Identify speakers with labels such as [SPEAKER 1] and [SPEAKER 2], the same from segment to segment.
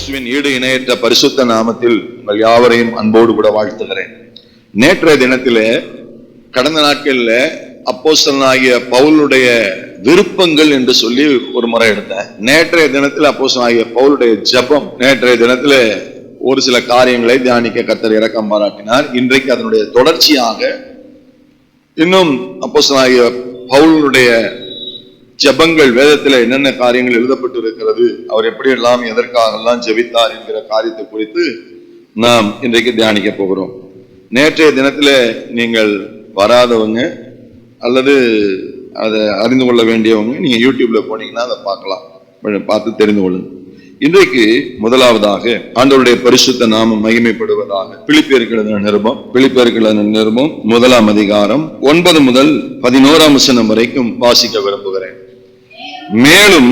[SPEAKER 1] கிறிஸ்துவின் ஈடு இணையற்ற பரிசுத்த நாமத்தில் உங்கள் யாவரையும் அன்போடு கூட வாழ்த்துகிறேன். நேற்றைய தினத்திலே கடந்த நாட்களில் அப்போஸ்தலனாகிய பவுலுடைய விருப்பங்கள் என்று சொல்லி ஒரு முறை எடுத்தேன். நேற்றைய தினத்தில் அப்போஸ்தலனாகிய பவுலுடைய ஜெபம், நேற்றைய தினத்தில் ஒரு சில காரியங்களை தியானிக்க கர்த்தர் இரக்கம் பாராட்டினார். இன்றைக்கு அதனுடைய தொடர்ச்சியாக இன்னும் அப்போஸ்தலனாகிய பவுலுடைய ஜெபங்கள், வேதத்தில் என்னென்ன காரியங்கள் எழுதப்பட்டு இருக்கிறது, அவர் எப்படி எல்லாம் எதற்காக எல்லாம் ஜெபித்தார் என்கிற காரியத்தை குறித்து நாம் இன்றைக்கு தியானிக்க போகிறோம். நேற்றைய தினத்தில் நீங்கள் வராதவங்க அல்லது அதை அறிந்து கொள்ள வேண்டியவங்க நீங்க யூடியூப்ல போனீங்கன்னா அதை பார்க்கலாம், பார்த்து தெரிந்து கொள்ளுங்க. இன்றைக்கு முதலாவதாக ஆண்டவருடைய பரிசுத்த நாமம் மகிமைப்படுவதாக பிலிப்பியருக்கு எழுதின நிருபம் 1ஆம் அதிகாரம் 9 முதல் 11ஆம் வசனம் வரைக்கும் வாசிக்க விரும்புகிறேன். மேலும்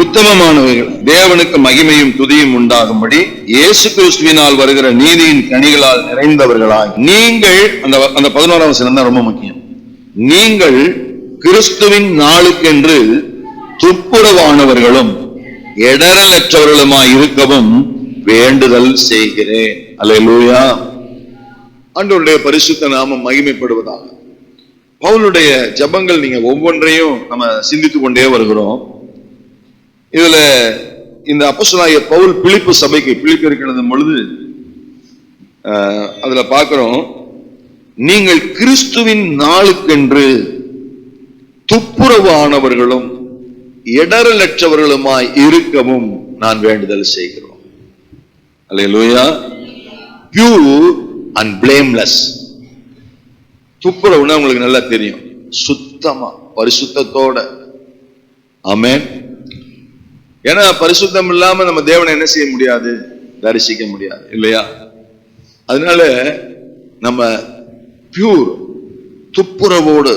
[SPEAKER 1] உத்தமமானவர்கள் தேவனுக்கு மகிமையும் துதியும் உண்டாகும்படி இயேசு கிறிஸ்துவினால் வருகிற நீதியின் கனிகளால் நிறைந்தவர்களாய் நீங்கள், அந்த 11ஆம் வசனம் தான் ரொம்ப முக்கியம், நீங்கள் கிறிஸ்துவின் நாளுக்கென்று துப்புரவானவர்களும் இடரலற்றவர்களுமாய் இருக்கவும் வேண்டுதல் செய்கிறேன். அல்லேலூயா. ஆண்டவருடைய பரிசுத்த நாமம் மகிமைப்படுவதாக. பவுலுடைய ஜெபங்கள் நீங்க ஒவ்வொன்றையும் நம்ம சிந்தித்துக் கொண்டே வருகிறோம். இதுல இந்த அப்போஸ்தலனாகிய பவுல் பிலிப்பு சபைக்கு, பிலிப்பியருக்கு எழுதும் பொழுது அதுல பார்க்கிறோம், நீங்கள் கிறிஸ்துவின் நாளுக்கென்று துப்புரவானவர்களும் இடரலற்றவர்களுமாய் இருக்கவும் நான் வேண்டுதல் செய்கிறோம். அல்லேலூயா. Pure and blameless. துப்புரவுன்னா உங்களுக்கு நல்லா தெரியும், சுத்தமா பரிசுத்தத்தோட. ஆமென். ஏன்னா பரிசுத்தம் இல்லாம நம்ம தேவனை என்ன செய்ய முடியாது, தரிசிக்க முடியாது இல்லையா? அதனால நம்ம பியூர், துப்புரவோடு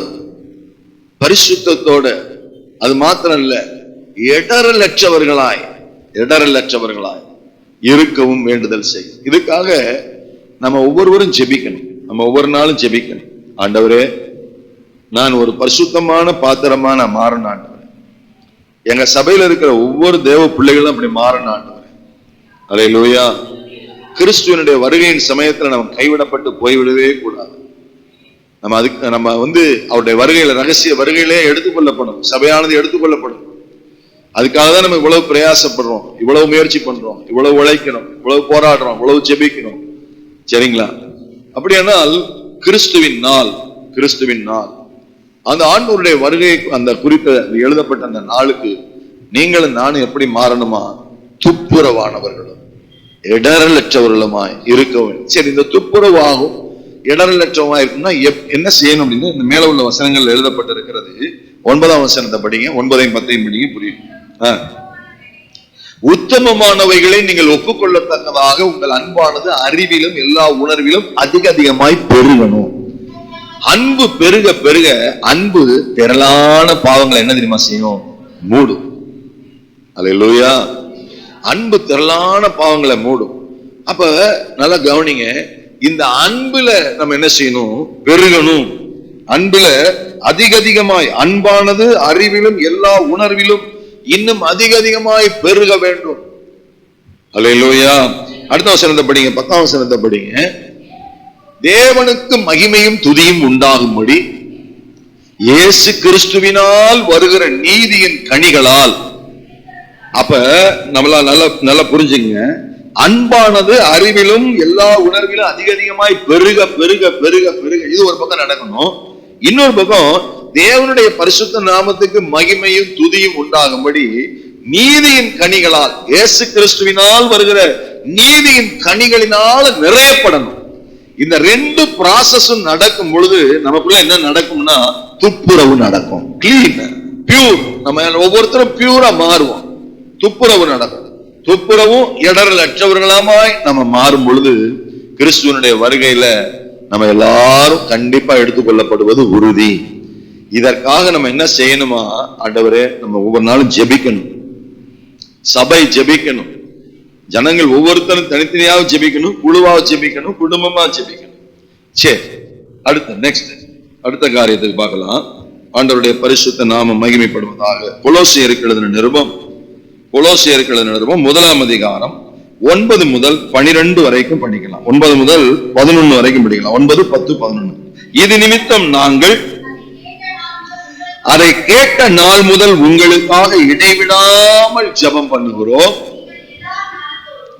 [SPEAKER 1] பரிசுத்தத்தோட, அது மாத்திரம் இல்ல இடரலற்றவர்களாய் இருக்கவும் வேண்டுதல் செய்யும். இதுக்காக நம்ம ஒவ்வொருவரும் ஜெபிக்கணும், நம்ம ஒவ்வொரு நாளும் ஜெபிக்கணும். ஆண்டவரே, நான் ஒரு பரிசுத்தமான பாத்திரமா நான் மாறணும் ஆண்டவரே. எங்க சபையில இருக்கிற ஒவ்வொரு தேவ பிள்ளைகளும் அப்படி மாறணும் ஆண்டவரே. அல்லேலூயா. கிறிஸ்துவனுடைய வருகையின் சமயத்துல நம்ம கைவிடப்பட்டு போய்விடவே கூடாது. நம்ம அவருடைய வருகையில, ரகசிய வருகையிலே எடுத்துக்கொள்ளப்படும், சபையானது எடுத்துக்கொள்ளப்படும். அதுக்காக தான் நம்ம இவ்வளவு பிரயாசப்படுறோம், இவ்வளவு முயற்சி பண்றோம், இவ்வளவு உழைக்கணும், இவ்வளவு போராடுறோம், இவ்வளவு ஜெபிக்கணும். சரிங்களா? அப்படியானால் கிறிஸ்துவின் நாள் அந்த ஆண்டவருடைய வருகை, அந்த குறித்த எழுதப்பட்ட அந்த நாளுக்கு நீங்களும் நானும் எப்படி மாறணுமா? துப்புரவானவர்களும் இடரலற்றவர்களுமாய் இருக்கவும். சரி, இந்த துப்புரவாகும் இடரலற்றவமா இருக்குன்னா என்ன செய்யணும் அப்படின்னு இந்த மேல உள்ள வசனங்கள் எழுதப்பட்டிருக்கிறது. 9ஆம் வசனத்தை படிங்க, 9ஐயும் 10ஐயும் படிங்க, புரியும். உத்தமமானவைகளை நீங்கள் ஒப்புக்கொள்ளத்தக்கதாக உங்கள் அன்பானது அறிவிலும் எல்லா உணர்விலும் அதிகமாய் பெருகணும். அன்பு பெருக பெருக, அன்பு திரளான பாவங்களை என்ன தெரியுமா செய்யும்? மூடும். அல்லேலூயா. அன்பு திரளான பாவங்களை மூடும். அப்ப நல்லா கவனிங்க, இந்த அன்புல நம்ம என்ன செய்யணும்? பெருகணும். அன்புல அதிகமாய், அன்பானது அறிவிலும் எல்லா உணர்விலும் இன்னும் அதிகமாய் பெருக வேண்டும். அல்லேலூயா. அடுத்த வசனத்தை படிங்க, 10ஆம் வசனத்தை படிங்க. தேவனுக்கு மகிமையும் துதியும் உண்டாகும்படி இயேசு கிறிஸ்துவினால் வருகிற நீதியின் கனிகளால். அப்ப நம்மளால நல்லா புரிஞ்சுங்க, அன்பானது அறிவிலும் எல்லா உணர்விலும் அதிகமாய் பெருக பெருக பெருக பெருக, இது ஒரு பக்கம் நடக்கணும். இன்னொரு பக்கம் தேவனுடைய பரிசுத்த நாமத்துக்கு மகிமையும் துதியும் உண்டாகும்படி நீதியின் கனிகளால், இயேசு கிறிஸ்துவினால் வருகிற நீதியின் கனிகளினால நிறையப்படணும். இந்த ரெண்டு ப்ராசஸும் நடக்கும் பொழுது நமக்குள்ள என்ன நடக்கும்னா துப்புரவு நடக்கும். Clean, pure. நம்ம ஒவ்வொருத்தரும் பியூரா மாறுவோம். துப்புரவு நடக்கும். துப்புரவும் இடரலற்றவர்களாமாய் நம்ம மாறும் பொழுது கிறிஸ்துவனுடைய வருகையில நம்ம எல்லாரும் கண்டிப்பா எடுத்துக்கொள்ளப்படுவது உறுதி. இதற்காக நம்ம என்ன செய்யணுமா? ஆண்டவரே, நம்ம ஒவ்வொரு நாளும் ஜெபிக்கணும், சபை ஜெபிக்கணும், ஜனங்கள் ஒவ்வொருத்தரும் தனித்தனியாக ஜெபிக்கணும், குழுவாக ஜெபிக்கணும், குடும்பமா ஜெபிக்கணும். சரி, அடுத்த காரியத்துக்கு பார்க்கலாம். ஆண்டவருடைய பரிசுத்த நாமம் மகிமைப்படுவதாக. கொலோசியருக்கு எழுதின நிருபம் 1ஆம் அதிகாரம் 9 முதல் 12 வரைக்கும் படிக்கலாம். 9 முதல் 11 வரைக்கும் படிக்கலாம். 9, 10, 11. இது நிமித்தம் நாங்கள் அதை கேட்ட நாள் முதல் உங்களுக்காக இடைவிடாமல் ஜெபம் பண்ணுகிறோம்.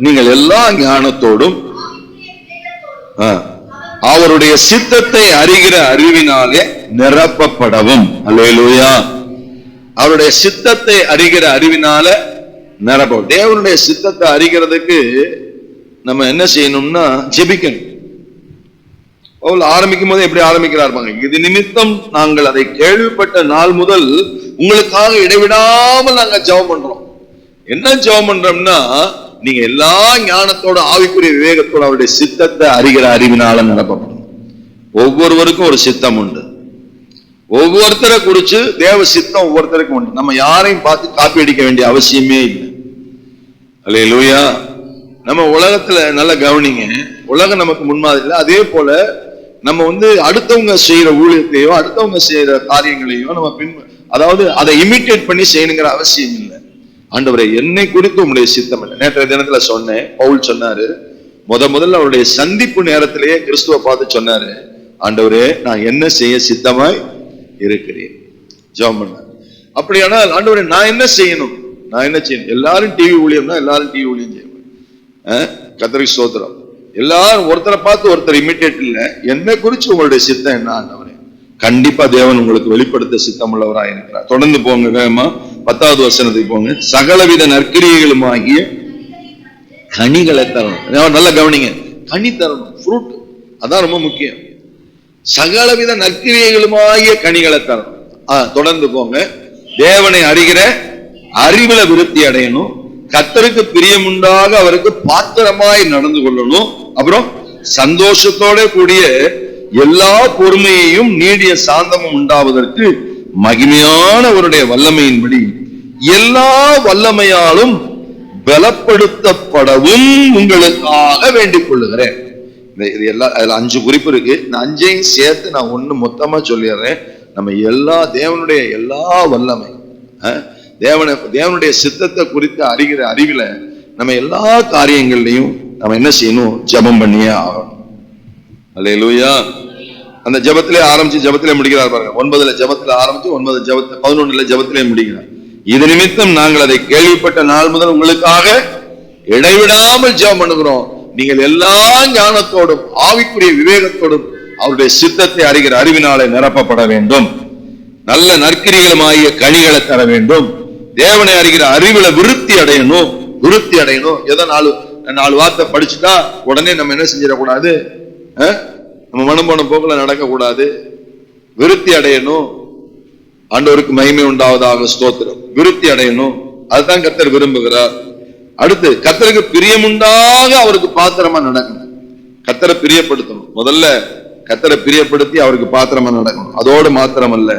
[SPEAKER 1] நீங்கள் எல்லா ஞானத்தோடும் அவருடைய சித்தத்தை அறிகிற அறிவினாலே நிரப்பப்படவும். அல்லேலூயா. அவருடைய சித்தத்தை அறிகிற அறிவினால நிரப்ப. தேவனுடைய சித்தத்தை அறிகிறதுக்கு நம்ம என்ன செய்யணும்னா ஜெபிக்கணும். ஆரம்பிக்கும் போது எப்படி ஆரம்பிக்கிறார்? இது நிமித்தம் நாங்கள் அதை கேள்விப்பட்ட நாள் முதல் உங்களுக்காக இடைவிடாமல் நாங்க ஜெபம் பண்றோம். என்ன ஜெபம் பண்றோம்னா, நீங்க எல்லா ஞானத்தோட ஆவிக்குரிய விவேகத்தோட அவருடைய சித்தத்தை அறிகிற அறிவினால நிரப்பப்படும். ஒவ்வொருவருக்கும் ஒரு சித்தம் உண்டு. ஒவ்வொருத்தரை குறிச்சு தேவ சித்தம் ஒவ்வொருத்தருக்கும் உண்டு. நம்ம யாரையும் பார்த்து காப்பி அடிக்க வேண்டிய அவசியமே இல்லை. அல்லேலூயா. நம்ம உலகத்துல நல்ல கவனிங்க, உலகம் நமக்கு முன்மாதிரி இல்லை. அதே போல நம்ம அடுத்தவங்க செய்யற ஊழியத்தையோ அடுத்தவங்க செய்யற காரியங்களையோ நம்ம அதாவது அதை இமிட்டேட் பண்ணி செய்யணுங்கிற அவசியம் இல்லை. ஆண்டவரே, என்னை குறித்து உங்களுடைய சித்தம் இல்லை. நேற்றைய தினத்துல சொன்னேன், பவுல் சொன்னாரு, முதல்ல அவருடைய சந்திப்பு நேரத்திலேயே கிறிஸ்துவ பார்த்து சொன்னாரு, ஆண்டவரே நான் என்ன செய்ய சித்தமாய் இருக்கிறேன், ஜெபம் பண்ணார். அப்படியானால் ஆண்டவரே நான் என்ன செய்யணும், நான் என்ன செய்யணும்? எல்லாரும் டிவி ஊழியம்னா எல்லாரும் டிவி ஊழியம் செய்யணும். கர்த்தருக்கு ஸ்தோத்திரம். எல்லாரும் ஒருத்தரை பார்த்து ஒருத்தர் இமிட்டேட் இல்லை. என்னை குறிச்சு உங்களுடைய சித்தம் என்ன ஆண்டவரே? கண்டிப்பா தேவன் உங்களுக்கு வெளிப்படுத்த சித்தம் உள்ளவராக இருக்கிறார். தொடர்ந்து போங்க, வேகமா 10வது வசனத்துக்கு போங்க. சகலவித நற்கிரியைகளும் ஆகிய கனிகளை தரணும். நல்லா கவனிங்க, கனி தரணும், ஃப்ரூட். அதான் ரொம்ப முக்கியம். சகலவித நற்கிரியைகளுமாகிய கனிகளை தரணும். தொடர்ந்து போங்க. தேவனை அறிகிற அறிவுல விருத்தி அடையணும். கர்த்தருக்கு பிரியமுண்டாக அவருக்கு பாத்திரமாய் நடந்து கொள்ளணும். அப்புறம் சந்தோஷத்தோட கூடிய எல்லா பொறுமையையும் நீடிய சாந்தமும் உண்டாவதற்கு மகிமையானவருடைய வல்லமையின்படி எல்லா வல்லமையாலும் பலப்படுத்தப்படவும் உங்களுக்காக வேண்டிக் கொள்ளுகிறேன். இது எல்லாம் அதுல 5 குறிப்பு இருக்கு. இந்த 5ஐயும் சேர்த்து நான் ஒண்ணு மொத்தமா சொல்லிடுறேன். நம்ம எல்லா தேவனுடைய எல்லா வல்லமை, தேவனுடைய சித்தத்தை குறித்து அறிகிற அறிவில நம்ம எல்லா காரியங்கள்லையும் நம்ம என்ன செய்யணும்? ஜெபம் பண்ணியே ஆகணும். அல்லேலூயா. அந்த ஜெபத்திலே ஆரம்பிச்சு ஜெபத்திலே முடிக்கிறார் பாருங்க. 9 ஜெபத்துல ஆரம்பிச்சு 9 ஜெபத்துல 11 ஜெபத்திலே முடிக்கிறார். இது நிமித்தம் நாங்கள் அதை கேள்விப்பட்ட நாள் முதல் உங்களுக்காக இடைவிடாமல் ஜெபம் பண்ணுகிறோம். நீங்கள் எல்லா ஞானத்தோடும் ஆவிக்குரிய விவேகத்தோடும் அவருடைய சித்தத்தை அறிகிற அறிவினாலே நிரப்பப்பட வேண்டும். நல்ல நற்கிரிகளும் ஆகிய கனிகளை தர வேண்டும். தேவனை அறிகிற அறிவுல விருத்தி அடையணும். விருத்தி அடையணும். ஏதோ 4 வார்த்தை படிச்சுட்டா உடனே நம்ம என்ன செஞ்சிடக்கூடாது? நம்ம மனம் போன போக்குல நடக்க கூடாது. விருத்தி அடையணும். ஆண்டவருக்கு மகிமை உண்டாவதாக ஸ்தோத்திரம். விருத்தி அடையணும். அதுதான் கர்த்தர் விரும்புகிறார். அடுத்து கர்த்தருக்கு பிரியமுண்டாக அவருக்கு பாத்திரமா நடக்கணும். கர்த்தரை பிரியப்படுத்தணும். முதல்ல கர்த்தரை பிரியப்படுத்தி அவருக்கு பாத்திரமா நடக்கணும். அதோடு மாத்திரம் அல்ல,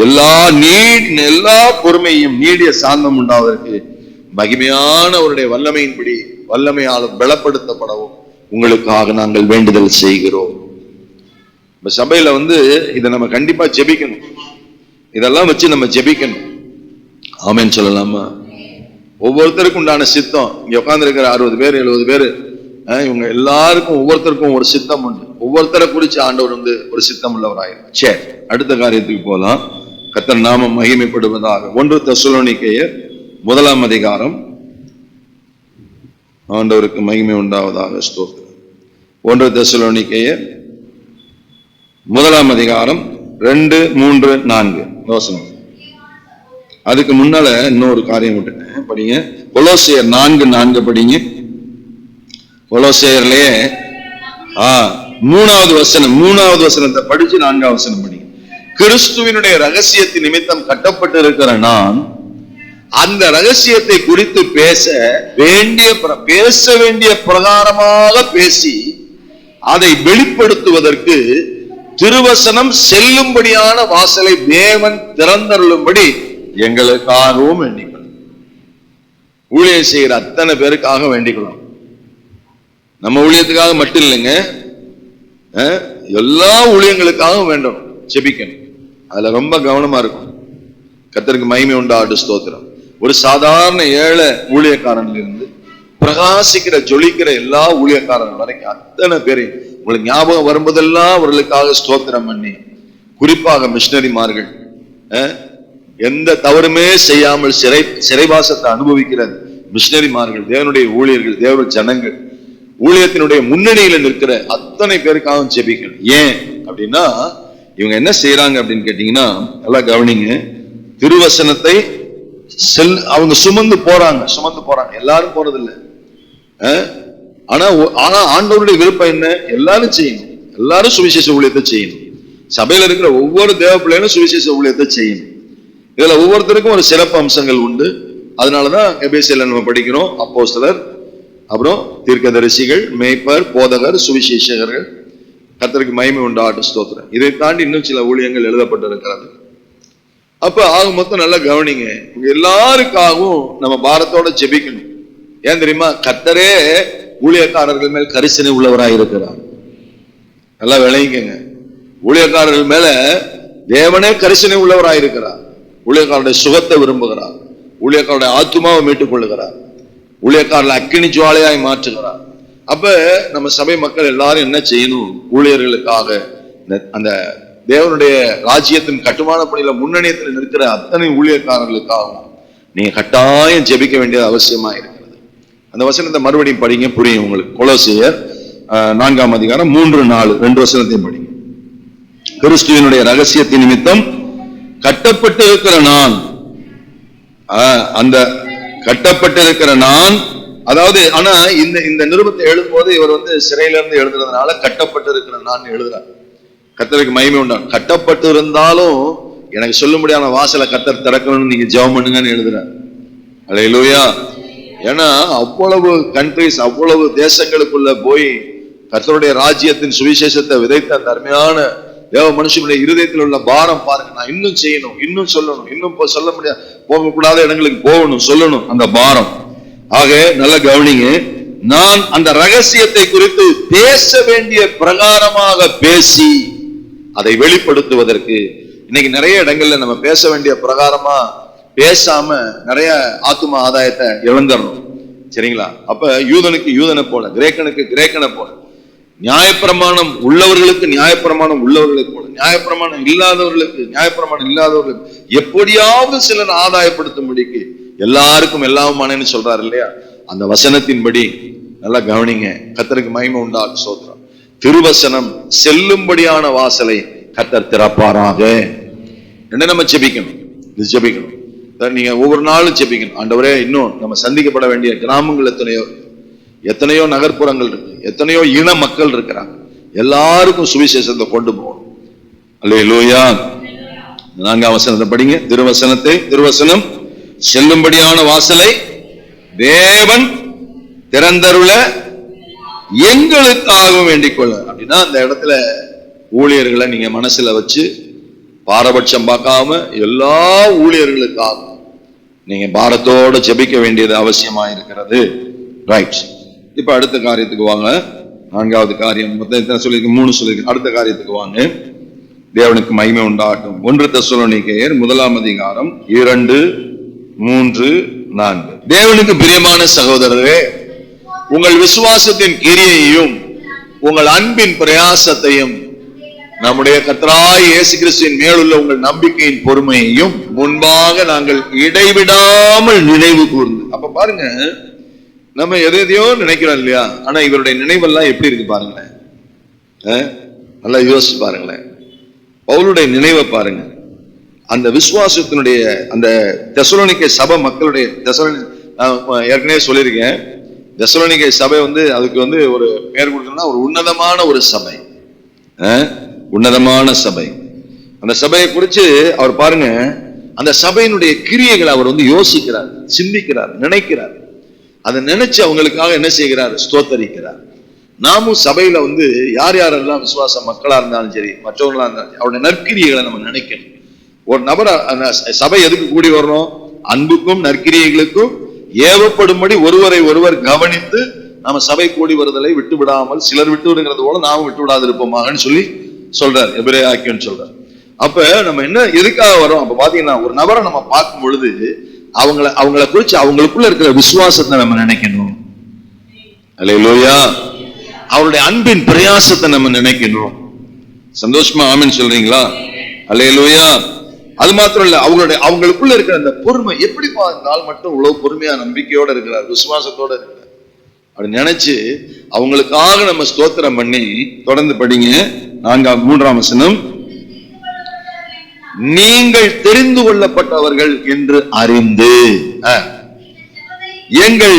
[SPEAKER 1] எல்லா பொறுமையும் நீடிய சாந்தம் உண்டாவதற்கு மகிமையானவருடைய வல்லமையின்படி வல்லமையாலும் பலப்படுத்தப்படவும் உங்களுக்காக நாங்கள் வேண்டுதல் செய்கிறோம். சபையில இதை நம்ம கண்டிப்பா ஜெபிக்கணும். இதெல்லாம் வச்சு நம்ம ஜெபிக்கணும். ஆமென் சொல்லலாமா? ஒவ்வொருத்தருக்கும் உண்டான சித்தம். இங்க உட்கார்ந்து இருக்கிற 60 பேர் 70 பேர், இவங்க எல்லாருக்கும் ஒவ்வொருத்தருக்கும் ஒரு சித்தம் உண்டு. ஒவ்வொருத்தரை குறிச்சு ஆண்டவர் ஒரு சித்தம் உள்ளவராயிருக்கும். சரி, அடுத்த காரியத்துக்கு போலாம். கர்த்தர் நாமம் மகிமைப்படுவதாக. 1 தெசலோனிக்கேயர் 1ஆம் அதிகாரம். ஆண்டவருக்கு மகிமை உண்டாவதாக ஸ்தோத்திரம். 1 தெசலோனிக்கேயர் 1ஆம் அதிகாரம் 2, 3, 4 வசனம். அதுக்கு முன்னால இன்னொரு காரியம் விட்டுட்டேன், படிங்க. கொலோசியர் 4:4 படிங்க. கொலோசியர்லயே 3வது வசனத்தை படிச்சு 4ஆம் வசனம் படிங்க. கிறிஸ்துவினுடைய ரகசியத்தின் நிமித்தம் கட்டப்பட்டு இருக்கிற நான் அந்த ரகசியத்தை குறித்து பேச வேண்டிய பிரகாரமாக பேசி அதை வெளிப்படுத்துவதற்கு திருவசனம் செல்லும்படியான வாசலை தேவன் திறந்தருளும்படி எங்களுக்காகவும் வேண்டிக்கொள்ளும். ஊழியம் செய்கிற அத்தனை பேருக்காக வேண்டிக்கொள்ளும். நம்ம ஊழியத்துக்காக மட்டும் இல்லைங்க, எல்லா ஊழியங்களுக்காகவும் வேண்டும், ஜெபிக்கணும். அதுல ரொம்ப கவனமா இருக்கும். கர்த்தருக்கு மகிமை உண்டாகட்டும் ஸ்தோத்திரம். ஒரு சாதாரண ஏழை ஊழியக்காரன்ல இருந்து பிரகாசிக்கிற ஜொலிக்கிற எல்லா ஊழியக்காரர்கள் வரைக்கும் அத்தனை பேரையும் உங்களுக்கு ஞாபகம் வரும்போதெல்லாம் அவர்களுக்காக ஸ்தோத்திரம் பண்ணி, குறிப்பாக மிஷனரிமார்கள் எந்த தவறுமே செய்யாமல் சிறைவாசத்தை அனுபவிக்கிற மிஷனரிமார்கள், தேவனுடைய ஊழியர்கள், தேவ ஜனங்கள், ஊழியத்தினுடைய முன்னணியில நிற்கிற அத்தனை பேருக்காகவும் ஜெபிக்கணும். ஏன் அப்படின்னா இவங்க என்ன செய்யறாங்க அப்படின்னு கேட்டீங்கன்னா, நல்லா கவனிங்க, திருவசனத்தை அவங்க சுமந்து போறாங்க. எல்லாரும் போறது இல்லை. ஆனா ஆண்டவருடைய விருப்பம் என்ன? எல்லாரும் செய்யணும். எல்லாரும் சுவிசேஷ ஊழியத்தை செய்யணும். சபையில இருக்கிற ஒவ்வொரு தேவ பிள்ளைகளும் சுவிசேஷ ஊழியத்தை செய்யணும். இதுல ஒவ்வொருத்தருக்கும் ஒரு சிறப்பு அம்சங்கள் உண்டு. அதனாலதான் எபேசியர்ல நம்ம படிக்கிறோம், அப்போஸ்தலர், அப்புறம் தீர்க்கதரிசிகள், மேய்ப்பர், போதகர், சுவிசேஷகர்கள். கர்த்தருக்கு மகிமை உண்டாகட்டும், ஸ்தோத்திரம். இதை தாண்டி இன்னும் சில ஊழியங்கள் எழுதப்பட்டிருக்கிறது. அப்ப ஆக மொத்தம் நல்லா கவனிங்க, எல்லாருக்காகவும் நம்ம பாரத்தோட ஜெபிக்கணும். ஏன் தெரியுமா? கர்த்தரே ஊழியக்காரர்கள் மேல் கரிசனை உள்ளவராக இருக்கிறார். நல்லா விளங்கிக்கங்க, ஊழியக்காரர்கள் மேல தேவனே கரிசனை உள்ளவராக இருக்கிறார். ஊழியக்காரருடைய சுகத்தை விரும்புகிறார். ஊழியக்காரருடைய ஆத்துமாவை மீட்டுக் கொள்ளுகிறார். ஊழியக்காரர்களை அக்கினி ஜுவாலையாய் மாற்றுகிறார். அப்ப நம்ம சபை மக்கள் எல்லாரும் என்ன செய்யணும்? ஊழியர்களுக்காக, அந்த தேவனுடைய ராஜ்யத்தின் கட்டுமான பணியில முன்னணியத்தில் நிற்கிற அத்தனை ஊழியக்காரர்களுக்காகவும் நீங்க கட்டாயம் ஜெபிக்க வேண்டியது அவசியமா இருக்கிறது. அந்த வசனத்தை மறுபடியும் படிங்க, புரியும் உங்களுக்கு. கொலோசியர் 4ஆம் அதிகாரம் 3-4 2 வசனத்தையும் படிங்க. கிறிஸ்துவினுடைய ரகசியத்தின் நிமித்தம் கட்டப்பட்டிருக்கிற நான், அந்த கட்டப்பட்டிருக்கிற நான், அதாவது ஆனா இந்த நிருபத்தை எழுதும்போது இவர் சிறையில இருந்து எழுதுறதுனால கட்டப்பட்டிருக்கிற நான் எழுதுறார். கர்த்தருக்கு மகிமை உண்டாம். கட்டப்பட்டு இருந்தாலும் எனக்கு சொல்ல முடியாத வாசலை கர்த்தர் திறக்கணும்னு நீங்க ஜெபம் பண்ணுங்கன்னு எழுதுறார். அல்லேலூயா. ஏன்னா அவ்வளவு கண்ட்ரிஸ், அவ்வளவு தேசங்களுக்குள்ள போய் கர்த்தருடைய ராஜ்யத்தின் சுவிசேஷத்தை விதைத்த அந்த அருமையான தேவ மனுஷனுடைய இருதயத்தில் உள்ள பாரம் பாருங்க. நான் இன்னும் செய்யணும், இன்னும் சொல்லணும், இன்னும் சொல்ல முடியாது, போகக்கூடாத இடங்களுக்கு போகணும், சொல்லணும், அந்த பாரம். ஆக நல்ல கவனிங்க, நான் அந்த ரகசியத்தை குறித்து பேச வேண்டிய பிரகாரமாக பேசி அதை வெளிப்படுத்துவதற்கு, இன்னைக்கு நிறைய இடங்கள்ல நம்ம பேச வேண்டிய பிரகாரமா பேசாம நிறைய ஆத்தும ஆதாயத்தை இழந்துடணும். சரிங்களா? அப்ப யூதனுக்கு யூதனை போல, கிரேக்கனுக்கு கிரேக்கனை போல, நியாயப்பிரமாணம் உள்ளவர்களுக்கு நியாயப்பிரமாணம் உள்ளவர்களை போல, நியாயப்பிரமாணம் இல்லாதவர்களுக்கு நியாயப்பிரமாணம் இல்லாதவர்களுக்கு எப்படியாவது சிலர் ஆதாயப்படுத்தும்படிக்கு எல்லாருக்கும் எல்லாமானு சொல்றாரு இல்லையா? அந்த வசனத்தின்படி நல்லா கவனிங்க. கர்த்தருக்கு மகிமை உண்டாகும், ஸ்தோத்திரம். திருவசனம் செல்லும்படியான வாசலை கர்த்தர் திறப்பாராக. என்ன நம்ம ஜெபிக்கணும், ஜெபிக்கணும். நீங்க ஒவ்வொரு நாளும் ஜெபிக்கணும். ஆண்டவரே, இன்னும் நம்ம சந்திக்கப்பட வேண்டிய கிராமங்கள் எத்தனையோ நகர்ப்புறங்கள் இருக்கு, எத்தனையோ இன மக்கள் இருக்கிறாங்க, எல்லாருக்கும் சுவிசேஷத்தை கொண்டு போகணும். அல்லேலூயா. 4ஆம் வசனத்தை படிங்க. திருவசனம் செல்லும்படியான வாசலை தேவன் திறந்தருள எங்களுக்காக வேண்டிக் கொள்ள. அப்படின்னா அந்த இடத்துல ஊழியர்களை நீங்க மனசுல வச்சு பாரபட்சம் பார்க்காம எல்லா ஊழியர்களுக்காக நீங்க பாரத்தோட ஜெபிக்க வேண்டியது அவசியமா இருக்கிறது. ரைட். இப்ப அடுத்த காரியத்துக்கு வாங்க. 4வது காரியம் மொத்தம் சொல்லிருக்கு, 3 சொல்லிருக்கு. அடுத்த காரியத்துக்கு வாங்க. தேவனுக்கு மகிமை உண்டாகட்டும். 1 தெசலோனிக்கேயர் 1ஆம் அதிகாரம் 2, 3, 4. தேவனுக்கு பிரியமான சகோதரரே, உங்கள் விசுவாசத்தின் கிரியையையும் உங்கள் அன்பின் பிரயாசத்தையும் நம்முடைய கர்த்தராகிய இயேசு கிறிஸ்துவின் மேலுள்ள உங்கள் நம்பிக்கையின் பொறுமையையும் முன்பாக நாங்கள் இடைவிடாமல் நினைவு கூர்ந்து. அப்ப பாருங்க, நம்ம எதையோ நினைக்கிறோம் இல்லையா? ஆனா இவருடைய நினைவெல்லாம் எப்படி இருக்கு பாருங்களேன். நல்லா யோசிச்சு பாருங்களேன். பவுலுடைய நினைவை பாருங்க. அந்த விசுவாசத்தினுடைய அந்த தெசலோனிக்கே சபை மக்களுடைய, ஏற்கனவே சொல்லியிருக்கேன், தெசலோனிக்கே சபை அதுக்கு ஒரு பேர் கொடுத்தோம்னா ஒரு உன்னதமான ஒரு சபை, உன்னதமான சபை. அந்த சபையை குறித்து அவர் பாருங்க, அந்த சபையினுடைய கிரியைகளை அவர் யோசிக்கிறார், சிந்திக்கிறார், நினைக்கிறார். அதை நினைச்சு அவங்களுக்காக என்ன செய்கிறார்? ஸ்தோத்தரிக்கிறார். நாமும் சபையில யார் யாரெல்லாம் விசுவாச மக்களா இருந்தாலும் சரி, மற்றவர்களா இருந்தாலும் அவருடைய நற்கிரியைகளை நம்ம நினைக்கணும். ஒரு நபர் சபை எதுக்கு கூடி வரணும்? அன்புக்கும் நற்கிரியைகளுக்கும் ஏவப்படும்படி ஒருவரை ஒருவர் கவனித்து நாம சபை கூடி வருதலை விட்டு விடாமல், சிலர் விட்டு விடுங்கிறது போல நாமும் விட்டு விடாது இருப்போமான்னு சொல்லி சொல்றார், எபிரேயர்ன்னு சொல்றார். அப்ப நம்ம என்ன எதுக்காக வரோம்? அப்ப பாத்தீங்கன்னா ஒரு நபரை நம்ம பார்க்கும் பொழுது அவங்கள குறிச்சு அவங்களுக்குள்ள இருக்கிற விசுவாசத்தை நம்ம நினைக்கணும். அல்லேலூயா. அவருடைய அன்பின் பிரயாசத்தை நம்ம நினைக்கணும். சந்தோஷமா ஆமென் சொல்றீங்களா? அல்லேலூயா. அது மாத்திரம் இல்ல, அவங்களுக்குள்ள இருக்கிற அந்த பொறுமை. எப்படி பார்த்தால் மட்டும் இவ்வளவு பொறுமையா நம்பிக்கையோட இருக்கிறார், விசுவாசத்தோட இருக்கிறார் அப்படி நினைச்சு அவங்களுக்காக நம்ம ஸ்தோத்திரம் பண்ணி தொடர்ந்து படிங்க. 3ஆம் வசனம், நீங்கள் தெரிந்து கொள்ளப்பட்டவர்கள் என்று அறிந்து எங்கள்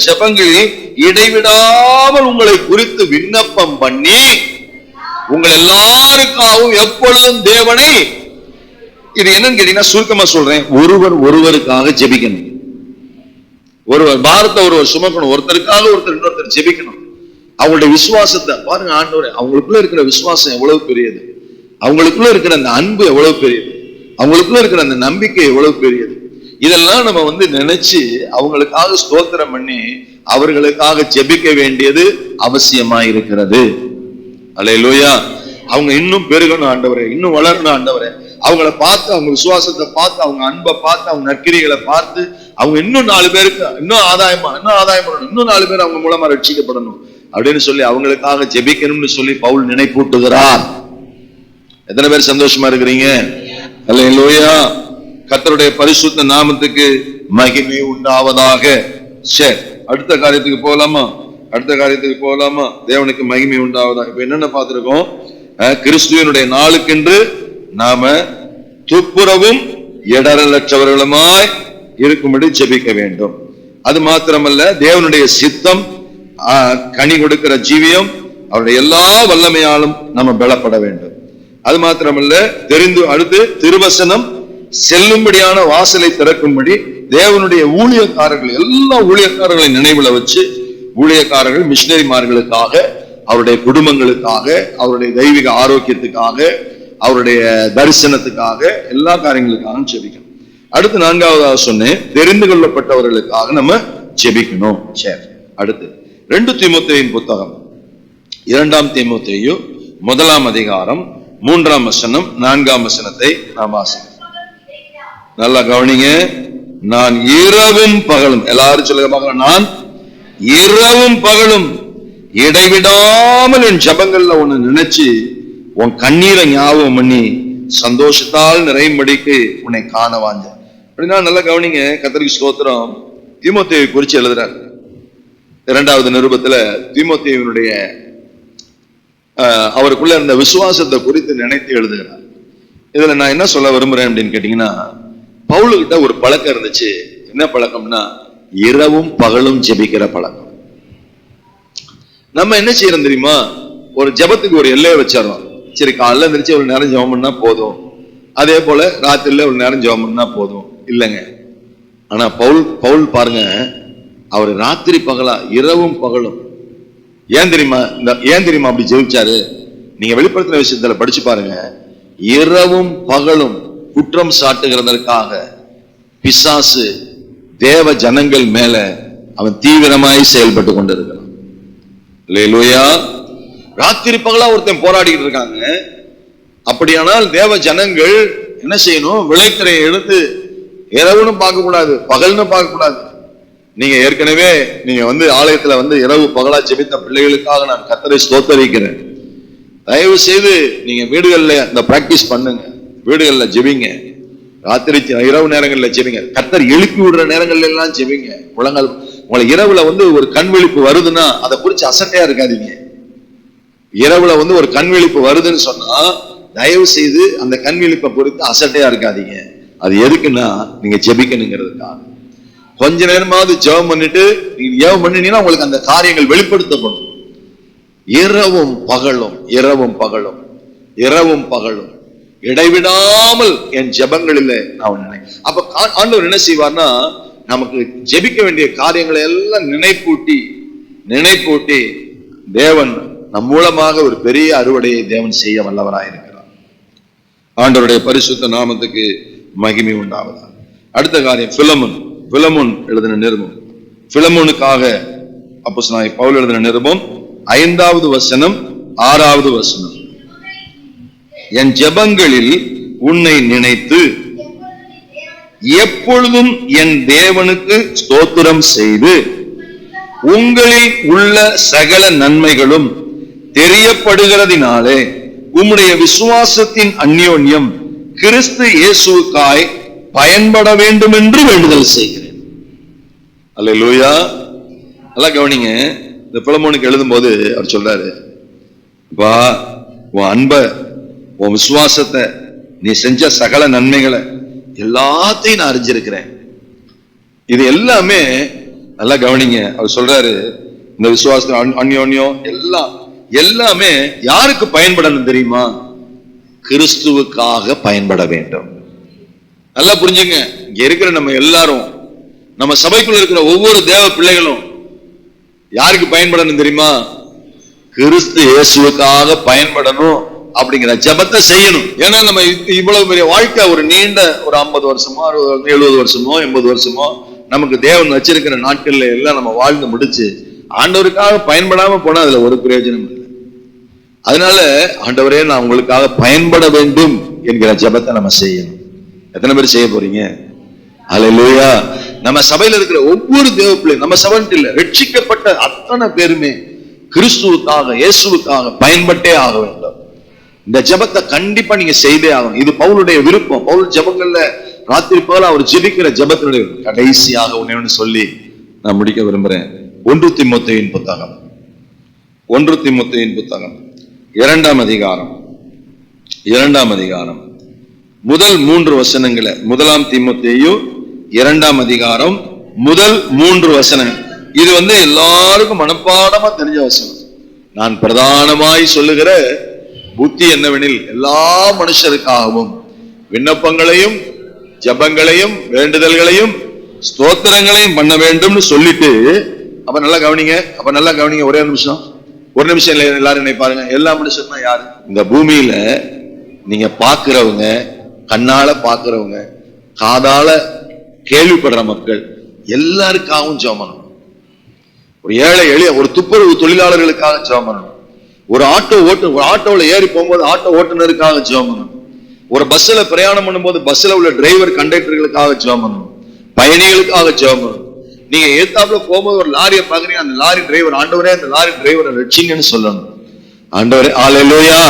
[SPEAKER 1] செபங்களில் இடைவிடாமல் உங்களை குறித்து விண்ணப்பம் பண்ணி உங்கள் எல்லாருக்காகவும் எப்பொழுதும் தேவனை, இது என்னன்னு கேட்டீங்கன்னா சுருக்கமா சொல்றேன், ஒருவருக்காக ஜெபிக்கணும். ஒருவர் பாரத்தை ஒருவர் சுமக்கணும், ஒருத்தருக்காக ஒருத்தர் இன்னொருத்தர் ஜெபிக்கணும். அவங்களுடைய விசுவாசத்தை பாருங்க. ஆண்டவரே, அவங்களுக்குள்ள இருக்கிற விசுவாசம் எவ்வளவு பெரியது, அவங்களுக்குள்ள இருக்கிற அந்த அன்பு எவ்வளவு பெரியது, அவங்களுக்குள்ள இருக்கிற அந்த நம்பிக்கை எவ்வளவு பெரியது. இதெல்லாம் நம்ம நினைச்சு அவங்களுக்காக ஸ்தோத்திரம் பண்ணி அவர்களுக்காக ஜெபிக்க வேண்டியது அவசியமா இருக்கிறது. அல்லேலூயா. அவங்க இன்னும் பெருகணும் ஆண்டவரே, இன்னும் வளரணும் ஆண்டவரே. அவங்கள பார்த்து, அவங்க விசுவாசத்தை பார்த்து, அவங்க அன்பை பார்த்து, அவங்க நற்கிரிகளை பார்த்து, அவங்க இன்னும் 4 பேருக்கு இன்னும் ஆதாயம் பண்ணணும், இன்னும் 4 பேர் அவங்க மூலமா ரட்சிக்கப்படணும் அப்படின்னு சொல்லி அவங்களுக்காக ஜெபிக்கணும்னு சொல்லி பவுல் நினைப்பூட்டுகிறார். எத்தனை பேர் சந்தோஷமா இருக்கிறீங்க? அல்லேலூயா. கர்த்தருடைய பரிசுத்த நாமத்துக்கு மகிமை உண்டாவதாக. சரி, அடுத்த காரியத்துக்கு போகலாமா? தேவனுக்கு மகிமை உண்டாவதாக. இப்ப என்னென்ன பார்த்திருக்கோம்? கிறிஸ்துவனுடைய நாளுக்கென்று நாம துப்புரவும் இடரலற்றவர்களுமாய் இருக்கும்படி ஜெபிக்க வேண்டும். அது மாத்திரமல்ல, தேவனுடைய சித்தம், கனி கொடுக்கிற ஜீவியம், அவருடைய எல்லா வல்லமையாலும் நம்ம பலப்பட வேண்டும். அது மாத்திரமல்ல, அடுத்து திருவசனம் செல்லும்படியான வாசலை திறக்கும்படி தேவனுடைய ஊழியக்காரர்கள், எல்லா ஊழியக்காரர்களை நினைவுல வச்சு, ஊழியக்காரர்கள் மிஷினரிமார்களுக்காக, அவருடைய குடும்பங்களுக்காக, அவருடைய தெய்வீக ஆரோக்கியத்துக்காக, அவருடைய தரிசனத்துக்காக, எல்லா காரியங்களுக்காக ஜெபிக்கணும். அடுத்து 4ஆவதாக சொன்னேன், தெரிந்து கொள்ளப்பட்டவர்களுக்காக நம்ம ஜெபிக்கணும். சரி, அடுத்து 2 தீமோத்தேயுவின் புத்தகம் 2ஆம் தீமோத்தேயு 1ஆம் அதிகாரம் 3ஆம் வசனம் 4ஆம் வசனத்தை நாம் வாசிக்கிறோம். நல்லா கவனிங்க. நான் இரவும் பகலும், எல்லாரும் சொல்லுங்க பார்க்கலாம், நான் இரவும் பகலும் இடைவிடாமல் என் ஜபங்கள்ல உன்னை நினைச்சு உன் கண்ணீரை ஞாபகம் பண்ணி சந்தோஷத்தால் நிறையும்படிக்கு உன்னை காண வாஞ்ச. அப்படின்னா நல்லா கவனிங்க. கர்த்தருக்கு ஸ்தோத்திரம். தீமோத்தேயுவை குறித்து எழுதுறார் 2வது நிருபத்துல. தீமோத்தேயுவினுடைய அவருக்குள்ள இருந்த விசுவாசத்தை குறித்து நினைத்து எழுதுகிறார். இதுல நான் என்ன சொல்ல விரும்புறேன் அப்படின்னு கேட்டீங்கன்னா, பவுலுகிட்ட ஒரு பழக்கம் இருந்துச்சு. என்ன பழக்கம்னா, இரவும் பகலும் ஜெபிக்கிற பழக்கம். நம்ம என்ன செய்யறோம் தெரியுமா? ஒரு ஜெபத்துக்கு ஒரு எல்லையை வச்சிடறோம். சரி, காலைல இருந்துச்சு ஒரு நேரம் ஜெபம் பண்ணா போதும், அதே போல ராத்திரில ஒரு நேரம் ஜெபம் பண்ணா போதும். இல்லைங்க. ஆனா பவுல் பாருங்க, அவர் ராத்திரி பகலா, இரவும் பகலும். ஏன் தெரியுமா அப்படி ஜெபிச்சாரு? நீங்க வெளிப்படுத்தின விஷயத்துல படிச்சு பாருங்க. இரவும் பகலும் குற்றம் சாட்டுகிறதற்காக பிசாசு தேவ ஜனங்கள் மேல அவன் தீவிரமாய் செயல்பட்டு கொண்டிருக்கிறான். அல்லேலூயா. ராத்திரி பகலா ஒருத்தன் போராடிட்டு இருக்காங்க. அப்படியானால் தேவ ஜனங்கள் என்ன செய்யணும்? விளைத்திரையை எடுத்து இரவுன்னு பார்க்க கூடாது, பகல்னு பார்க்க கூடாது. நீங்க ஏற்கனவே ஆலயத்துல இரவு பகலா ஜெபித்த பிள்ளைகளுக்காக நான் கர்த்தரை ஸ்தோத்தரிக்கிறேன். தயவு செய்து நீங்க வீடுகள்ல இந்த பிராக்டிஸ் பண்ணுங்க. வீடுகள்ல ஜெபிங்க. ராத்திரி இரவு நேரங்கள்ல ஜெபிங்க. கர்த்தர் எழுப்பி விடுற நேரங்கள்ல எல்லாம் ஜெபிங்க. உங்களை இரவுல ஒரு கண் விழிப்பு வருதுன்னா அதை குறிச்சு அசட்டையா இருக்காதீங்க. இரவுல ஒரு கண் விழிப்பு வருதுன்னு சொன்னா தயவு செய்து அந்த கண் விழிப்பை பொறுத்து அசட்டையா இருக்காதீங்க. அது எதுக்குன்னா நீங்க ஜெபிக்கணுங்கிறதுக்காக. கொஞ்ச நேரமாவது ஜெபம் பண்ணிட்டு நீங்க ஜெபம் பண்ணினீங்கன்னா உங்களுக்கு அந்த காரியங்கள் வெளிப்படுத்தப்படும். இரவும் பகலும் இடைவிடாமல் என் ஜெபங்களில் நான் நினை. அப்ப ஆண்டவர் என்ன செய்வார்னா, நமக்கு ஜெபிக்க வேண்டிய காரியங்களை எல்லாம் நினைப்பூட்டி தேவன் நம் மூலமாக ஒரு பெரிய அறுவடையை தேவன் செய்ய வல்லவராயிருக்கிறார். ஆண்டவருடைய பரிசுத்த நாமத்துக்கு மகிமை உண்டாவதா. அடுத்த காரியம் பிலமோன் எழுதின நிருபம். பிலமோனுக்காக அப்போஸ்தலனாகிய பவுல் எழுதின நிருபம் 5வது வசனம் 6வது வசனம். என் ஜெபங்களில் உன்னை நினைத்து எப்பொழுதும் என் தேவனுக்கு ஸ்தோத்திரம் செய்து உங்களில் உள்ள சகல நன்மைகளும் தெரியப்படுகிறதினாலே உம்முடைய விசுவாசத்தின் அந்யோன்யம் கிறிஸ்து இயேசுவுக்காய் பயன்பட வேண்டும் என்று வேண்டுதல் செய்கிறேன். அல்லேலூயா. நல்லா கவனிங்க. இந்த பிலமோனுக்கு எழுதும் போது அவர் சொல்றாரு, வா உன் அன்ப, உன் விசுவாசத்தை, நீ செஞ்ச சகல நன்மைகளை எல்லாத்தையும் நான் அறிஞ்சிருக்கிறேன். இது எல்லாமே நல்லா கவனிங்க. அவர் சொல்றாரு, இந்த விசுவாசம் அந்யோன்யம் எல்லாமே யாருக்கு பயன்படணும் தெரியுமா? கிறிஸ்துவுக்காக பயன்பட வேண்டும். நல்லா புரிஞ்சுங்க. இங்க இருக்கிற நம்ம எல்லாரும், நம்ம சபைக்குள்ள இருக்கிற ஒவ்வொரு தேவ பிள்ளைகளும் யாருக்கு பயன்படணும் தெரியுமா? கிறிஸ்து இயேசுவுக்காக பயன்படணும் அப்படிங்கிற ஜெபத்தை செய்யணும். ஏன்னா நம்ம இவ்வளவு பெரிய வாழ்க்கை, ஒரு நீண்ட ஒரு 50 வருஷமோ 70 வருஷமோ 80 வருஷமோ நமக்கு தேவன் வச்சிருக்கிற நாட்கள்ல எல்லாம் நம்ம வாழ்ந்து முடிச்சு ஆண்டவருக்காக பயன்படாம போனா அதுல ஒரு பிரயோஜனம் இல்லை. அதனால ஆண்டவரே, நான் உங்களுக்காக பயன்பட வேண்டும் என்கிற ஜெபத்தை நம்ம செய்யணும். எத்தனை பேர் செய்ய போறீங்க? அல்லேலூயா. நம்ம சபையில இருக்கிற ஒவ்வொரு தேவ பிள்ளை, நம்ம சபையில் இல்ல, ரட்சிக்கப்பட்ட அத்தனை பேருமே கிறிஸ்துவுக்காக இயேசுவுக்காக பயன்பட்டே ஆக வேண்டும். இந்த ஜெபத்தை கண்டிப்பா நீங்க செய்தே ஆகணும். இது பவுலுடைய விருப்பம். பவுல் ஜெபங்கள்ல ராத்திரி போல அவர் ஜெபிக்கிற ஜெபத்தினுடைய கடைசியாக ஒண்ணு சொல்லி நான் முடிக்க விரும்புறேன். 1 தீமோத்தேயுவின் புத்தகம் 2ஆம் அதிகாரம் முதல் 3 வசனங்களை, 1 தீமோத்தேயு 2ஆம் அதிகாரம் முதல் 3 வசனங்கள். இது எல்லாருக்கும் மனப்பாடமா தெரிஞ்ச வசனம். நான் பிரதானமாய் சொல்லுகிற புத்தி என்னவெனில், எல்லா மனுஷருக்காகவும் விண்ணப்பங்களையும் ஜபங்களையும் வேண்டுதல்களையும் ஸ்தோத்திரங்களையும் பண்ண வேண்டும் சொல்லிட்டு, அப்ப நல்லா கவனிங்க. ஒரே ஒரு நிமிஷம் எல்லாரும் நினைப்பாருங்க, எல்லா மனுஷரும் யாரு? இந்த பூமியில நீங்க பாக்குறவங்க, கண்ணால பாக்குறவங்க, காதால கேள்விப்படுற மக்கள் எல்லாருக்காகவும் ஜெபம் பண்ணணும். ஒரு ஏழை எளிய ஒரு துப்புரவு தொழிலாளர்களுக்காக ஜெபம் பண்ணணும். ஒரு ஆட்டோவில் ஏறி போகும்போது ஆட்டோ ஓட்டுநருக்காக ஜெபம் பண்ணணும். ஒரு பஸ்ல பிரயாணம் பண்ணும்போது பஸ்ல உள்ள டிரைவர் கண்டக்டர்களுக்காக ஜெபம் பண்ணணும். பயணிகளுக்காக ஜெபம் பண்ணணும். நீங்க ஏத்தாப்புல போகும்போது ஒரு லாரியை பாக்குறீங்க, அந்த லாரி டிரைவர், ஆண்டவரே அந்த லாரி டிரைவரை ரட்சிங்கன்னு சொல்லணும். ஆண்டவரே, அல்லேலூயா.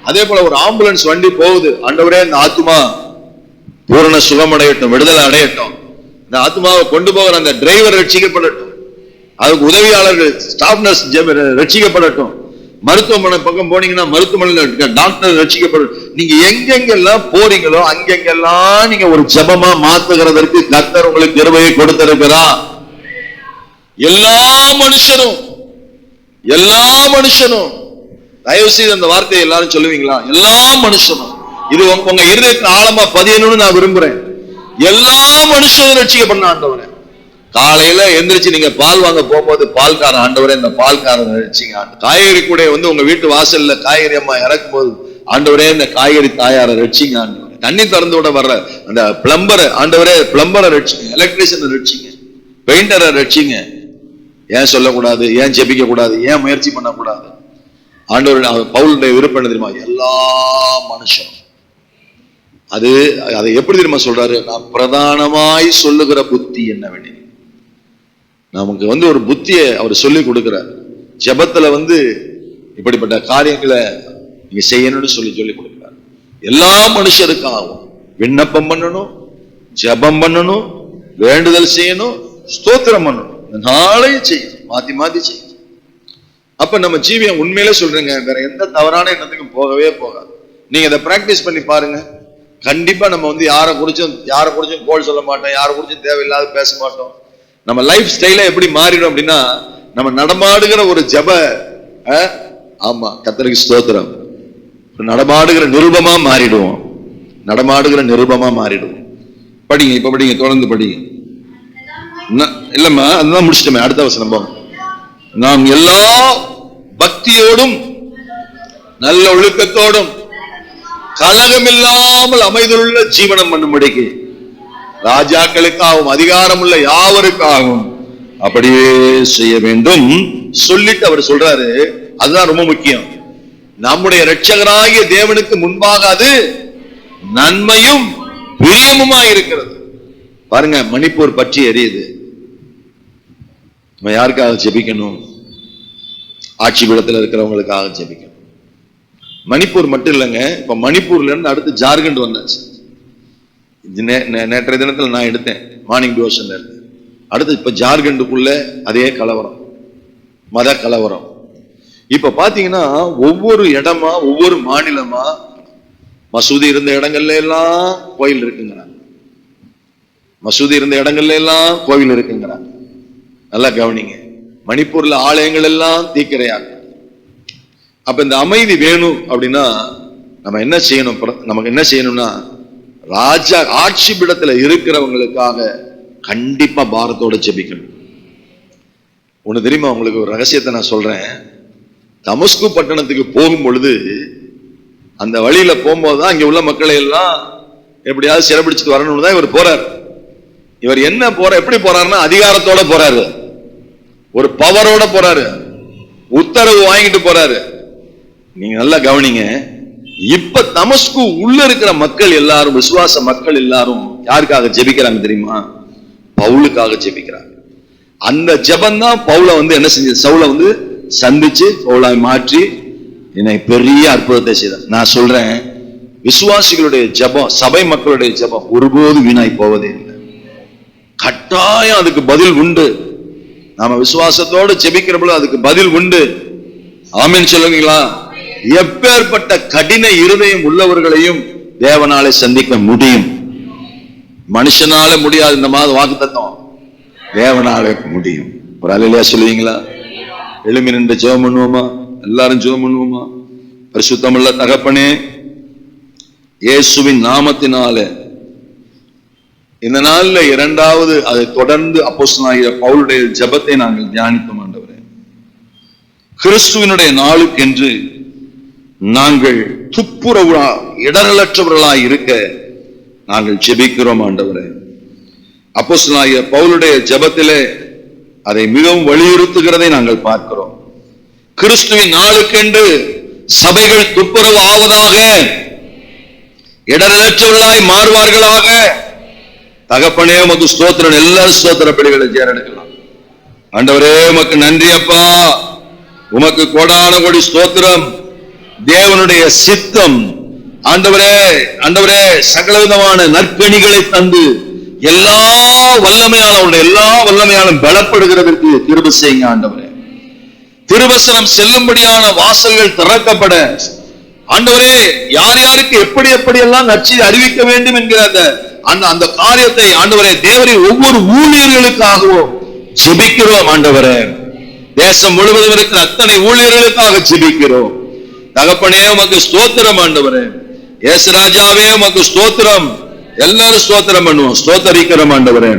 [SPEAKER 1] அதே போல ஒரு ஆம்புலன்ஸ் வண்டி போகுது, ஆண்டவரே இந்த ஆத்மா பூரண சுகமடையட்டும், விடுதலை அடையட்டும், இந்த ஆத்மாவை கொண்டு போகிற அந்த டிரைவர் ரட்சிக்கப்படட்டும், அதுக்கு உதவியாளர்கள் ஸ்டாஃப் நர்ஸ் ரட்சிக்கப்படட்டும். மருத்துவமனை பக்கம் போனீங்கன்னா மருத்துவமனையில் டாக்டர் ரட்சிக்கப்படும். நீங்க எங்கெங்கெல்லாம் போறீங்களோ அங்கெங்கெல்லாம் நீங்க ஒரு ஜெபமா மாத்துகிறதற்கு கர்த்தர் உங்களுக்கு கிருபையை கொடுத்திருக்கிறார். எல்லா மனுஷனும் தயவு செய்து அந்த வார்த்தையை எல்லாரும் சொல்லுவீங்களா? எல்லா மனுஷனும். இது உங்க இருதயத்தை ஆழமா பதியணும்னு நான் விரும்புறேன். எல்லா மனுஷனும் ரட்சிக்கப்படணும். ஆண்டவரே, காலையில எந்திரிச்சு நீங்க பால் வாங்க போகும்போது பால்காரன், ஆண்டவரே இந்த பால்காரன் ரட்சிங்க. காய்கறி கூட உங்க வீட்டு வாசல்ல காய்கறி அம்மா இறக்கும் போது, ஆண்டவரே இந்த காய்கறி தாயாரை ரட்சிங்க. ஆண்டவரே, தண்ணி திறந்து விட வர்ற அந்த பிளம்பரை, ஆண்டவரே பிளம்பரை ரட்சிங்க, எலக்ட்ரிஷியனை ரட்சிங்க, பெயிண்டரை ரட்சிங்க. ஏன் சொல்லக்கூடாது? ஏன் ஜெபிக்க கூடாது? ஏன் முயற்சி பண்ணக்கூடாது? ஆண்டவர் பவுலுடைய விருப்பம் என்ன தெரியுமா? எல்லா மனுஷனும். அதை எப்படி தெரியுமா சொல்றாரு? நான் பிரதானமாய் சொல்லுகிற புத்தி என்னவெனில், நமக்கு ஒரு புத்தியை அவர் சொல்லி கொடுக்கிறார். ஜெபத்துல இப்படிப்பட்ட காரியங்களை நீங்க செய்யணும்னு சொல்லி கொடுக்கிறார். எல்லா மனுஷருக்காகவும் விண்ணப்பம் பண்ணணும், ஜெபம் பண்ணணும், வேண்டுதல் செய்யணும், ஸ்தோத்திரம் பண்ணணும். நாளையும் செய்யணும், மாத்தி செய்யணும். அப்ப நம்ம ஜீவியம் உண்மையிலே சொல்றேங்க, வேற எந்த தவறான எண்ணத்துக்கும் போகவே போகாது. நீங்க இதை பிராக்டிஸ் பண்ணி பாருங்க. கண்டிப்பா நம்ம யாரை குறிச்சும் கோல் சொல்ல மாட்டோம், யாரை குறிச்சும் தேவையில்லாத பேச மாட்டோம். நம்ம லைஃப் ஸ்டைல எப்படி மாறிடும் அப்படின்னா, நம்ம நடமாடுகிற ஒரு ஜெப, ஆமா கர்த்தருக்கு ஸ்தோத்திரம், நடமாடுகிற நிருபமா மாறிடுவோம். படிங்க, இப்ப படிங்க, தொடர்ந்து படிங்க. இல்லம்மா, அதுதான் முடிச்சிட்டோமே. அடுத்த வசனம் போங்க. நாம் எல்லா பக்தியோடும் நல்ல ஒழுக்கத்தோடும் கலகமில்லாமல் அமைதியுள்ள ஜீவனம் பண்ணும்படிக்கு ராஜாக்களுக்காகவும் அதிகாரம் உள்ள யாவருக்காகவும் அப்படியே செய்ய வேண்டும் சொல்லிட்டு அவர் சொல்றாரு. அதுதான் ரொம்ப முக்கியம். நம்முடைய இரட்சகராகிய தேவனுக்கு முன்பாக அது நன்மையும் பிரியமுமாய் இருக்கிறது. பாருங்க, மணிப்பூர் பற்றி எரியுது. நம்ம யாருக்காக ஜெபிக்கணும்? ஆட்சி பீடத்தில் இருக்கிறவங்களுக்காக ஜெபிக்கணும். மணிப்பூர் மட்டும் இல்லைங்க, இப்ப மணிப்பூர்ல இருந்து அடுத்து ஜார்க்கண்ட் வந்தாச்சு. நேற்றைய தினத்தில் நான் எடுத்தேன் மார்னிங் டிவோஷன்ல இருந்து. அடுத்து இப்ப ஜார்க்கண்டுக்குள்ள அதே கலவரம், மத கலவரம். இப்ப பாத்தீங்கன்னா ஒவ்வொரு இடமா, ஒவ்வொரு மாநிலமா மசூதி இருந்த இடங்கள்ல எல்லாம் கோயில் இருக்குங்கிறாங்க. மசூதி இருந்த இடங்கள்ல எல்லாம் கோவில் இருக்குங்கிறாங்க. நல்லா கவனிங்க. மணிப்பூர்ல ஆலயங்கள் எல்லாம் தீக்கிரையாங்க. அப்ப இந்த அமைதி வேணும் அப்படின்னா நம்ம என்ன செய்யணும்? நமக்கு என்ன செய்யணும்னா, ராஜா ஆட்சி பீடத்துல இருக்கிறவங்களுக்காக கண்டிப்பா பாரத்தோட ஜெபிக்கணும். ஒண்ணு தெரியுமா உங்களுக்கு? ஒரு ரகசியத்தை நான் சொல்றேன். தமஸ்கு பட்டணத்துக்கு போகும் பொழுது, அந்த வழியில போகும்போதுதான் இங்க உள்ள மக்களை எல்லாம் எப்படியாவது சிறப்பிடிச்சுட்டு வரணும்னு தான் இவர் போறாரு. இவர் என்ன எப்படி போறாருன்னா, அதிகாரத்தோட போறாரு, ஒரு பவரோட போறாரு, உத்தரவு வாங்கிட்டு போறாரு. நீங்க நல்லா கவனிங்க. இப்ப தமஸ்கு உள்ள இருக்கிற மக்கள் எல்லாரும், விசுவாச மக்கள் எல்லாரும் யாருக்காக ஜெபிக்கிறாங்க தெரியுமா? பவுலுக்காக ஜெபிக்கிறாங்க. அந்த ஜெபம் தான் பவுலை என்ன செஞ்சது? சவுலை சந்திச்சு பவுலாய் மாற்றி என்னை பெரிய அற்புதத்தை செய்தார். நான் சொல்றேன், விசுவாசிகளுடைய ஜெபம், சபை மக்களுடைய ஜெபம் ஒருபோது வீணாய் போவதே இல்லை. கட்டாயம் அதுக்கு பதில் உண்டு. நாம விசுவாசத்தோடு ஜெபிக்கிறப்ப அதுக்கு பதில் உண்டு. ஆமென் சொல்லுவீங்களா? எப்பேற்பட்ட கடின இருதயம் உள்ளவர்களையும் தேவனாலே சந்திக்க முடியும். மனுஷனால முடியாது. இந்த மாத வாக்குத்தத்தம் தேவனாலே முடியும். ஒரு அல்லேலூயா சொல்லுவீங்களா? எழும்பி நின்று ஜெபம் பண்ணுவோமா? எல்லாரும் ஜெபம் பண்ணுவோமா? பரிசுத்தமுள்ள தகப்பனே, இயேசுவின் நாமத்தினால இந்த நாள்ல இரண்டாவது அதை தொடர்ந்து அப்போஸ்தலனாகிய பவுலுடைய ஜெபத்தை நாங்கள் தியானித்தோம். ஆண்டவரே, கிறிஸ்துவினுடைய நாளுக்கென்று நாங்கள் துப்புரவா இடரலற்றவர்களாய் இருக்க நாங்கள் ஜெபிக்கிறோம். ஆண்டவரே, அப்போஸ்தலனாகிய பவுலுடைய ஜெபத்திலே அதை மிகவும் வலியுறுத்துகிறதை நாங்கள் பார்க்கிறோம். கிறிஸ்துவின் நாளுக்கென்று சபைகள் துப்புரவு ஆவதாக, இடரலற்றவர்களாய் மாறுவார்களாக. தகப்பனே, உமக்கு ஸ்தோத்திரம். எல்லாரும் ஸ்தோத்திர பலிகளை சேரெடுக்கலாம். ஆண்டவரே, உமக்கு நன்றி அப்பா. உமக்கு கோடான கோடி ஸ்தோத்திரம். தேவனுடைய சித்தம் ஆண்டவரே, ஆண்டவரே, சகலவிதமான நற்கனிகளை தந்து எல்லா வல்லமையாலும் பலப்படுகிறதற்கு கிருபை செய்யுங்க. ஆண்டவரே, திருவசனம் செல்லும்படியான வாசல்கள் திறக்கப்பட, ஆண்டவரே, யார் யாருக்கு எப்படி எப்படி எல்லாம் நற்செய்தி அறிவிக்க வேண்டும் என்கிற அந்த காரியத்தை ஆண்டவரே, தேவரே, ஒவ்வொரு ஊழியர்களுக்காகவும் ஜெபிக்கிறோம். ஆண்டவரே, தேசம் முழுவதும் இருக்கிற அத்தனை ஊழியர்களுக்காக ஜெபிக்கிறோம். தகப்பனே, உமக்கு ஸ்தோத்திரம். ஆண்டவரே, இயேசு ராஜாவே, உமக்கு ஸ்தோத்திரம். எல்லாரும் ஸ்தோத்திரம் பண்ணுவோம், ஸ்தோத்தரிக்கிறோம். ஆண்டவரே,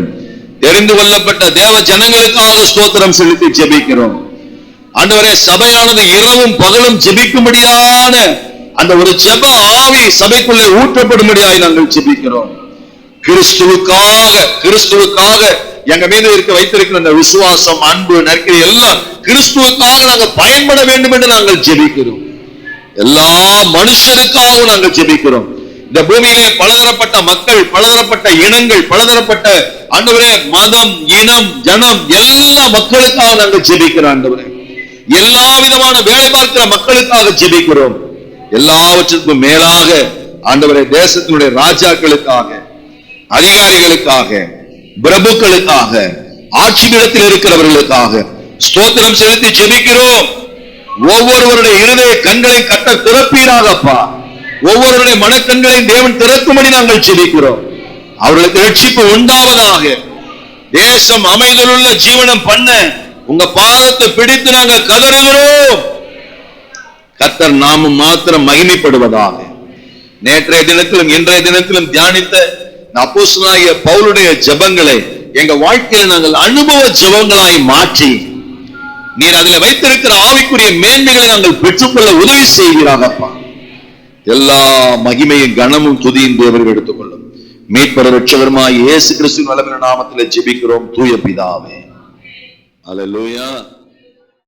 [SPEAKER 1] தெரிந்து கொள்ளப்பட்ட தேவ ஜனங்களுக்காக ஸ்தோத்திரம் செலுத்தி ஜெபிக்கிறோம். ஆண்டவரே, சபையானது இரவும் பகலும் ஜெபிக்கும்படியான அந்த ஒரு ஜெப ஆவி சபைக்குள்ளே ஊற்றப்படும்படியாய் நாங்கள் ஜெபிக்கிறோம். கிறிஸ்துவுக்காக எங்க மீது வைத்திருக்கிற அந்த விசுவாசம், அன்பு, நற்கிரி எல்லாம் கிறிஸ்துவுக்காக நாங்கள் பயன்பட வேண்டும் என்று நாங்கள் ஜெபிக்கிறோம். எல்லா மனுஷருக்காகவும் நாங்கள் ஜெபிக்கிறோம். இந்த பூமியிலே பலதரப்பட்ட மக்கள், பலதரப்பட்ட இனங்கள், பலதரப்பட்ட ஆண்டவரே மதம், இனம், ஜனம், எல்லா மக்களுக்காக நாங்கள் ஜெபிக்கிறோம். ஆண்டவரே, எல்லா விதமான வேலை பார்க்கிற மக்களுக்காக ஜெபிக்கிறோம். எல்லாவற்றுக்கும் மேலாக ஆண்டவரே, தேசத்தினுடைய ராஜாக்களுக்காக, அதிகாரிகளுக்காக, பிரபுக்களுக்காக, ஆட்சி பீடத்தில் இருக்கிறவர்களுக்காக ஸ்தோத்திரம் செலுத்தி ஜெபிக்கிறோம். ஒவ்வொருவருடைய இருதய கண்களை கட்ட திறப்பீராகப்பா. ஒவ்வொருவருடைய மனக்கண்களையும் தேவன் திறக்கும்படி நாங்கள் ஜெபிக்கிறோம். அவர்களுக்கு ரட்சிப்பு உண்டாவதாக. தேசம் அமைதலுள்ள ஜீவனம் பண்ண உங்க பாதத்தை பிடித்து நாங்கள் கதறுகிறோம். கர்த்தர் நாமம் மாத்திரம் மகிமைப்படுவதாக. நேற்றைய தினத்திலும் இன்றைய தினத்திலும் தியானித்த அப்போஸ்தலனாகிய பவுலுடைய ஜெபங்களை எங்க வாழ்க்கையில் நாங்கள் அனுபவ ஜெபங்களாய் மாற்றி, நீர் அதில் வைத்திருக்கிற ஆவிக்குரிய மேன்மைகளை நாங்கள் பெற்றுக்கொள்ள உதவி செய்வீராகப்பா. எல்லா மகிமையும் கனமும் துதியும் தேவர்கள் எடுத்துக்கொள்ளும். மீட்பர் இரட்சகருமாய் இயேசு கிறிஸ்துவின் வல்லமையுள்ள நாமத்திலே ஜெபிக்கிறோம் தூய பிதாவே. அல்லேலூயா.